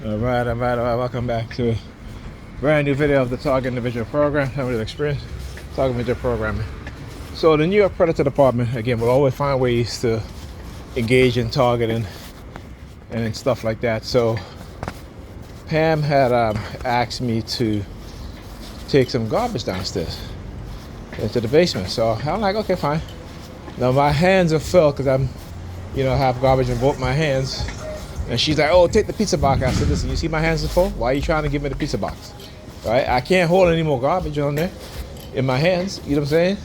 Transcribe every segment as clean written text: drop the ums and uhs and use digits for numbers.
All right. Welcome back to a brand new video of the Target Individual Program. How many experience Target Individual Programming. So the New York Predator Department, again, will always find ways to engage in targeting and stuff like that. So Pam had asked me to take some garbage downstairs into the basement. So I'm like, okay, fine. Now my hands are full because I have garbage in both my hands. And she's like, oh, take the pizza box. I said, listen, you see my hands are full? Why are you trying to give me the pizza box? Right? I can't hold any more garbage on there in my hands. You know what I'm saying?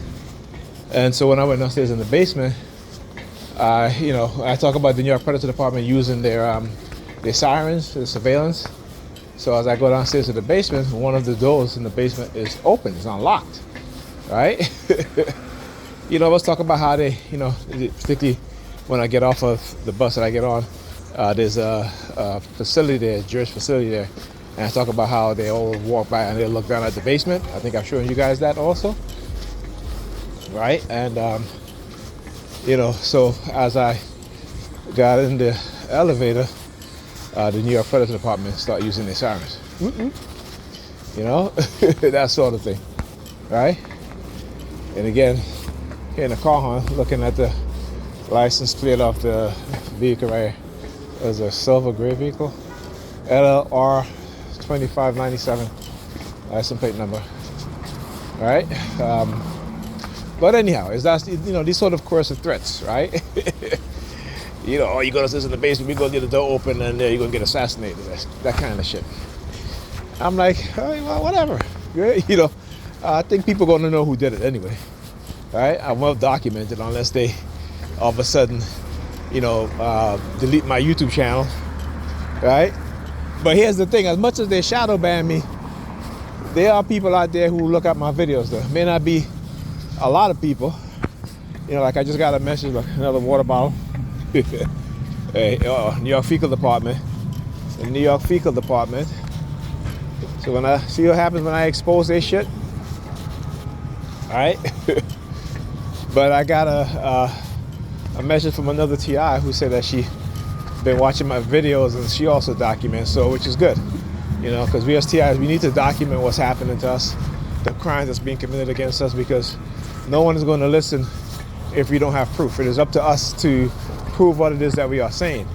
And so when I went downstairs in the basement, I talk about the New York Predator Department using their sirens, the surveillance. So as I go downstairs to the basement, one of the doors in the basement is open. It's unlocked. Right? Let's talk about how they, particularly when I get off of the bus that I get on, there's a facility there, Jewish facility there, and I talk about how they all walk by and they look down at the basement. I think I've shown you guys that also, right? And so as I got in the elevator, the New York Predator Department started using their sirens. That sort of thing, right? And again, here in the car horn, looking at the license plate of the vehicle right here. There's a silver gray vehicle, LLR 2597 license plate number. Right? But anyhow, it's that these sort of coercive threats, right? Oh, you're gonna sit in the basement, we're gonna get the door open, and you're gonna get assassinated. That kind of shit. I'm like, hey, well, whatever. I think people are gonna know who did it anyway. Right? I'm well documented unless they all of a sudden delete my YouTube channel, right? But here's the thing, as much as they shadow ban me, there are people out there who look at my videos though. May not be a lot of people. Like I just got a message, like another water bottle. Hey, New York Fecal Department. The New York Fecal Department. So when I see what happens when I expose their shit, alright? But I got a message from another TI who said that she been watching my videos and she also documents, so which is good, because we as TIs, we need to document what's happening to us, the crimes that's being committed against us, because no one is going to listen if we don't have proof. It is up to us to prove what it is that we are saying.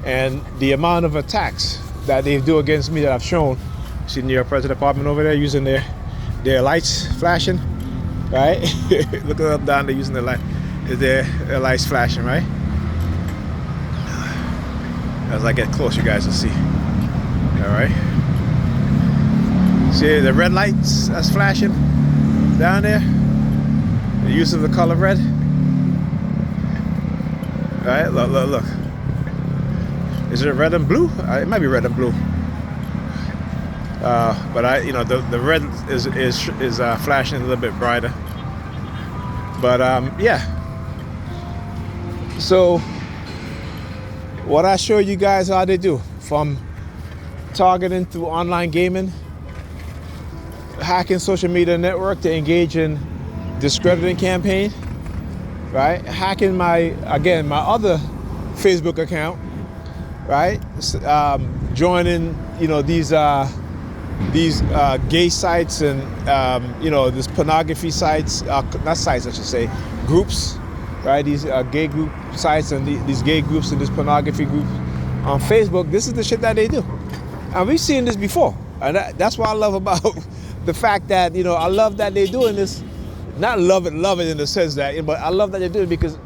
And the amount of attacks that they do against me that I've shown, see the New York Predator Department over there using their lights flashing, right? Look up down there using the light. Their lights flashing, right? As I get close, you guys will see. All right. See the red lights that's flashing down there? The use of the color red. All right, look. Is it red and blue? It might be red and blue. But the red is flashing a little bit brighter. But yeah. So what I show you guys how they do, from targeting through online gaming, hacking social media network to engage in discrediting campaign, right? Hacking my other Facebook account, right? Joining these gay sites and this pornography sites, not sites I should say, groups. Right, these gay group sites and these gay groups and this pornography group on Facebook. This is the shit that they do, and we've seen this before. And that's what I love about the fact that I love that they're doing this. Not love it in the sense that, but I love that they're doing it because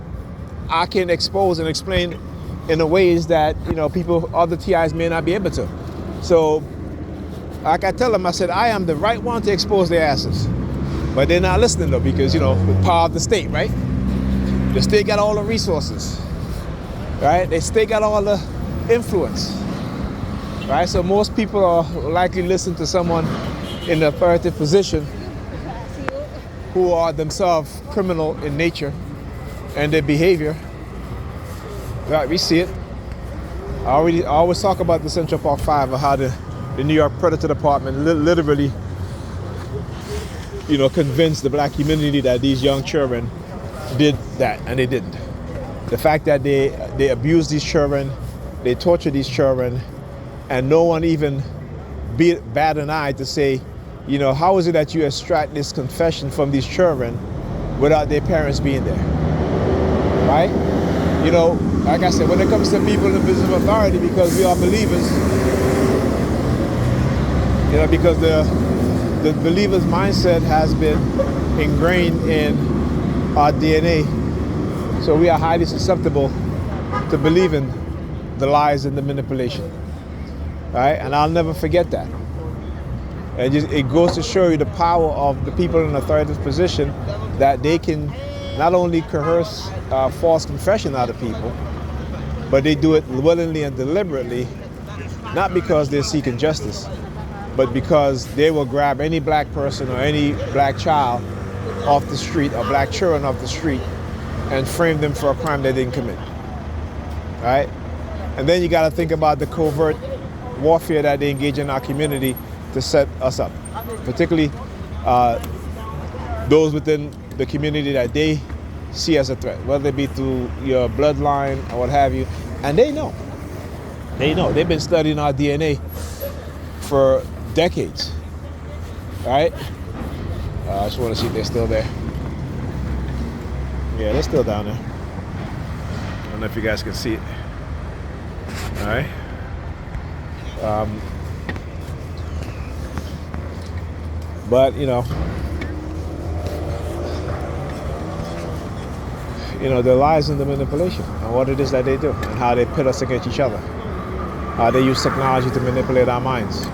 I can expose and explain in the ways that other TIs may not be able to. So, like I tell them, I said I am the right one to expose their asses, but they're not listening though because the power of the state, right? The state got all the resources, right? They state got all the influence, right? So most people are likely listening to someone in the authoritative position who are themselves criminal in nature and their behavior. Right, we see it. I always talk about the Central Park 5 of how the New York Predator Department literally, convinced the black community that these young children did that, and they didn't. The fact that they abuse these children, they torture these children, and no one even bat an eye to say, you know, how is it that you extract this confession from these children without their parents being there, right? You know, like I said, when it comes to people in the business of authority, because we are believers, you know, because the believer's mindset has been ingrained in our DNA, so we are highly susceptible to believing the lies and the manipulation, right? And I'll never forget that. And it goes to show you the power of the people in an authoritative position, that they can not only coerce false confession out of people, but they do it willingly and deliberately, not because they're seeking justice, but because they will grab any black person or any black child off the street, or black children off the street, and frame them for a crime they didn't commit, right? And then you got to think about the covert warfare that they engage in our community to set us up, particularly those within the community that they see as a threat, whether it be through your bloodline or what have you. And they know. They've been studying our DNA for decades, right? I just want to see if they're still there. Yeah, they're still down there. I don't know if you guys can see it. All right. But you know, the lies and the manipulation, and what it is that they do, and how they pit us against each other. How they use technology to manipulate our minds.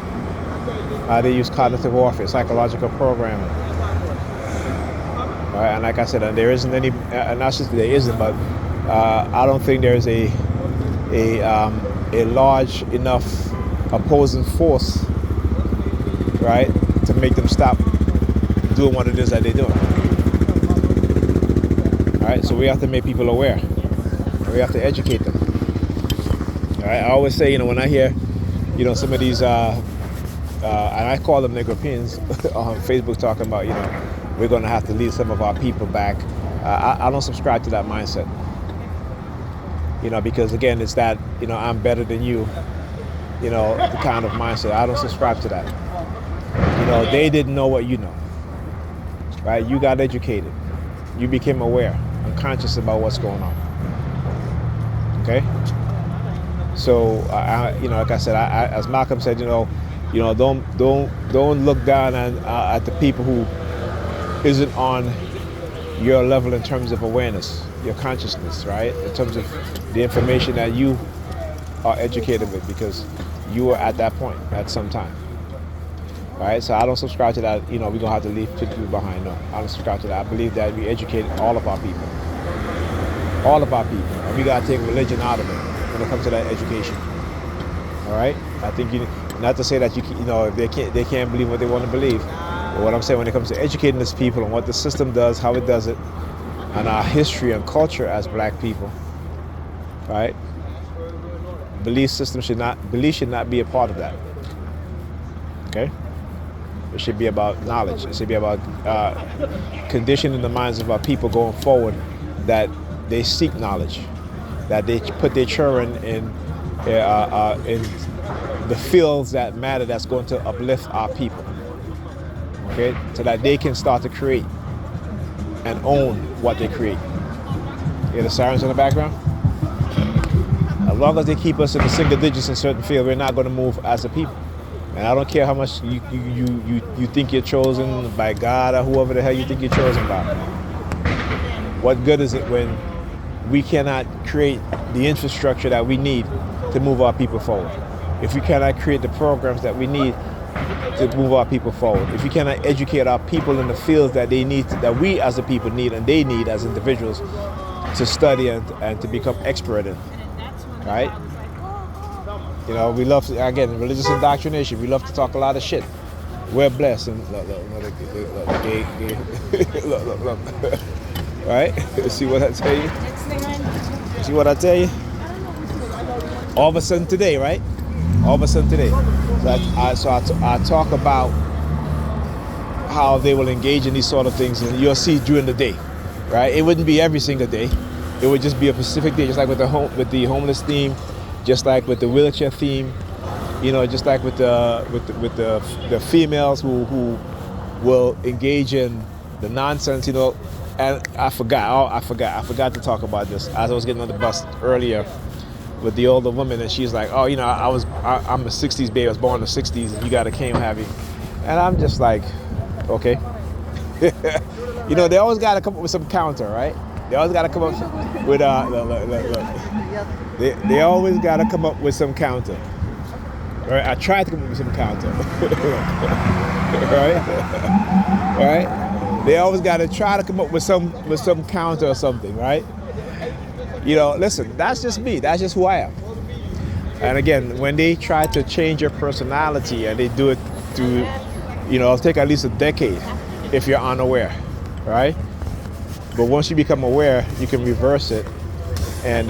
How they use cognitive warfare, psychological programming. And like I said, and there isn't any, not just there isn't, but I don't think there's a large enough opposing force, right, to make them stop doing what it is that they're doing. All right, so we have to make people aware. We have to educate them. All right, I always say, when I hear, some of these, and I call them Negropeans on Facebook, talking about, we're going to have to lead some of our people back. I don't subscribe to that mindset. Because again, it's that, I'm better than you, the kind of mindset. I don't subscribe to that. They didn't know what you know, right? You got educated. You became aware and conscious about what's going on. Okay? So, like I said, as Malcolm said, don't look down at the people who isn't on your level in terms of awareness, your consciousness, right? In terms of the information that you are educated with, because you were at that point at some time, right? So I don't subscribe to that, we're going to have to leave people behind. No, I don't subscribe to that. I believe that we educate all of our people. All of our people. And we got to take religion out of it when it comes to that education. All right? I think, not to say that if they can't believe what they want to believe. But what I'm saying, when it comes to educating these people and what the system does, how it does it, and our history and culture as black people, right? Belief should not be a part of that. Okay? It should be about knowledge. It should be about conditioning the minds of our people going forward, that they seek knowledge, that they put their children in the fields that matter, that's going to uplift our people. Okay? So that they can start to create and own what they create. You hear the sirens in the background? As long as they keep us in the single digits in certain fields, we're not going to move as a people. And I don't care how much you think you're chosen by God or whoever the hell you think you're chosen by. What good is it when we cannot create the infrastructure that we need to move our people forward? If we cannot create the programs that we need to move our people forward, if we cannot educate our people in the fields that they need, that we as a people need and they need as individuals to study and to become expert in, right? We love, again, religious indoctrination. We love to talk a lot of shit. We're blessed. And look, right? See what I tell you? See what I tell you? All of a sudden today, right? All of a sudden today. So I talk about how they will engage in these sort of things, and you'll see during the day, right? It wouldn't be every single day. It would just be a specific day, just like with the homeless theme, just like with the wheelchair theme, You know, just like with the females who will engage in the nonsense, you know. And I forgot to talk about this as I was getting on the bus earlier with the older woman, and she's like, oh, you know, I'm a 60s baby, I was born in the 60s, and you got a cane heavy. And I'm just like, okay. You know, they always got to come up with some counter, right? They always got to come up with, they always got to come up with some counter. Right? I tried to come up with some counter. Right? Right? They always got to try to come up with some counter or something, right? You know, listen, that's just me. That's just who I am. And again, when they try to change your personality, and they do it through, you know, it'll take at least a decade if you're unaware, right? But once you become aware, you can reverse it and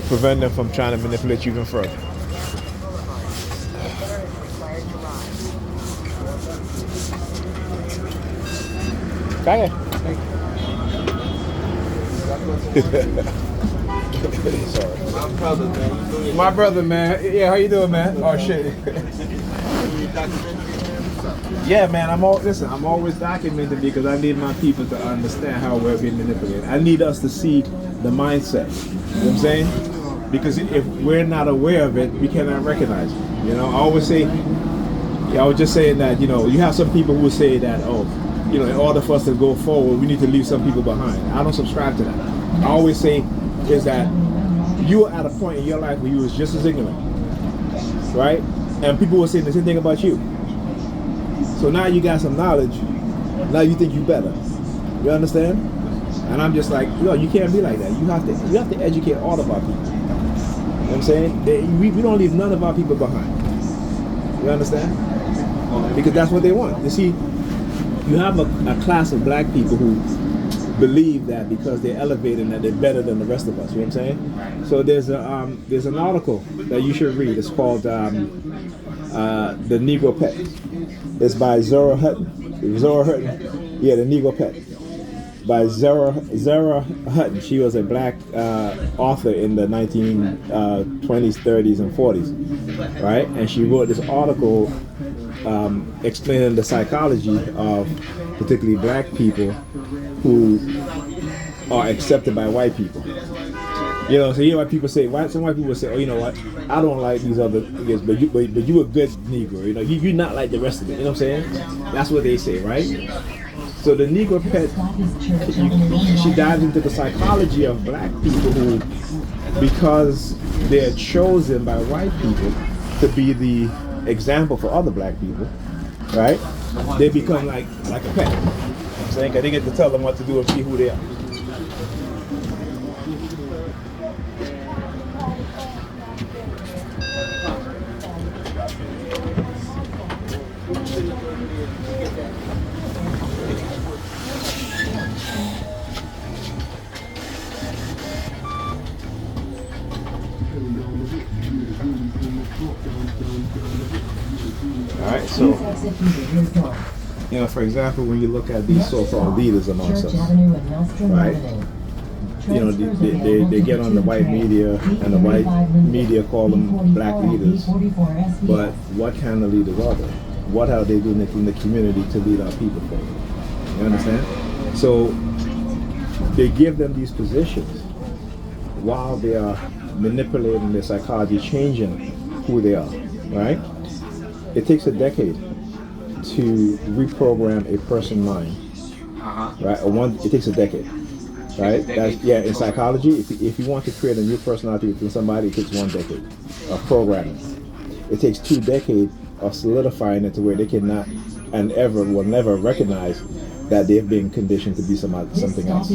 prevent them from trying to manipulate you even further. Okay. Sorry. My brother, man. Yeah, how you doing, man? Oh shit. Yeah, man. I'm always documenting because I need my people to understand how we're being manipulated. I need us to see the mindset. You know what I'm saying? Because if we're not aware of it, we cannot recognize it. You know, I always say, I was just saying that, you know, you have some people who say that, oh, you know, in order for us to go forward, we need to leave some people behind. I don't subscribe to that. I always say is that you were at a point in your life where you was just as ignorant, right? And people were saying the same thing about you. So now you got some knowledge. Now you think you better. You understand? And I'm just like, yo, you can't be like that. You have to educate all of our people. You know what I'm saying? We don't leave none of our people behind. You understand? Because that's what they want. You see, you have a class of black people who believe that because they're elevated that they're better than the rest of us. You know what I'm saying? So there's an article that you should read. It's called The Negro Pet. It's by Zora Hutton. Zora Hutton. Yeah, The Negro Pet. By Zora Hutton. She was a black author in the 1920s, 30s, and 40s, right? And she wrote this article explaining the psychology of particularly black people who are accepted by white people. You know, so you know what people say. Some white people say, "Oh, you know what? I don't like these other niggas, but you a good Negro. You know, you're not like the rest of it." You know what I'm saying? That's what they say, right? So the Negro Pet, she dives into the psychology of black people who, because they're chosen by white people to be the example for other black people, right? They become like a pet. You know what I'm saying? 'Cause they get to tell them what to do and be who they are. All right, so, you know, for example, when you look at these so-called leaders amongst us, right? You know, they get on the white media, and the white media call them black leaders. But what kind of leaders are they? What are they doing in the community to lead our people forward? You understand? So they give them these positions while they are manipulating their psychology, changing who they are, right? It takes a decade to reprogram a person's mind, right? It takes a decade, right? In psychology, if you want to create a new personality within somebody, it takes 1 decade of programming. It takes 2 decades of solidifying it to where they cannot and will never recognize that they've been conditioned to be something else.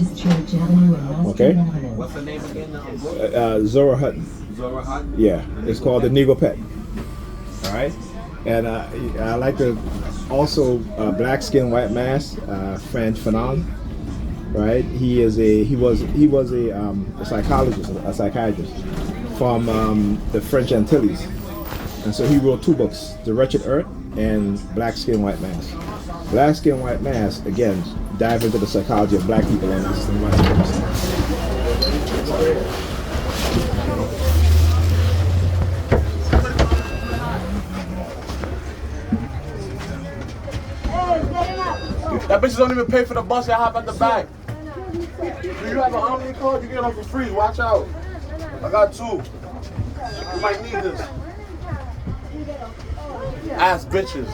Okay? What's the name again? Zora Hutton. Zora Hutton? Yeah, it's called The Negro Pet. All right? And I like to also black skin, white mask, French Fanon, right? He was a psychologist, a psychiatrist from the French Antilles, and so he wrote 2 books: The Wretched Earth and Black Skin, White Mask. Black Skin, White Mask again dive into the psychology of black people and this and That bitches don't even pay for the bus. Y'all hop at the back. Do you have an Omni card? You get them for free. Watch out. I got 2. You might need this. Ass bitches.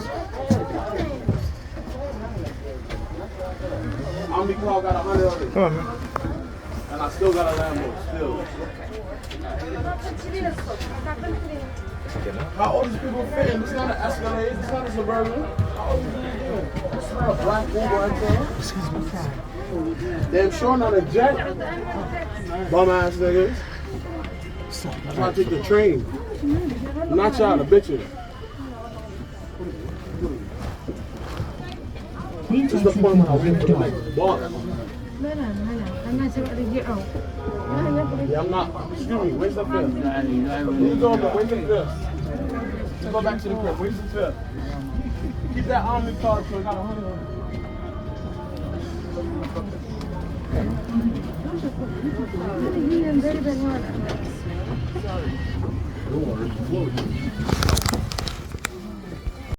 Omni card got 100 on it. Come on, man. And I still got a Lambo. Still. How old is people fitting? It's not an Escalade. It's not a Suburban. How old is people fitting? It's not a black Uber right there. Excuse me, sir. Damn sure not a jet. Bum ass niggas. I'm trying to take the train. Not y'all, the bitches. This is the point when I went to my boss. Yeah, I'm not. Excuse me, where's the fifth? You go, but where's the fifth? Let's go back to the crib. Where's the fifth? Keep that Omni card so I got 100 on it. Don't worry.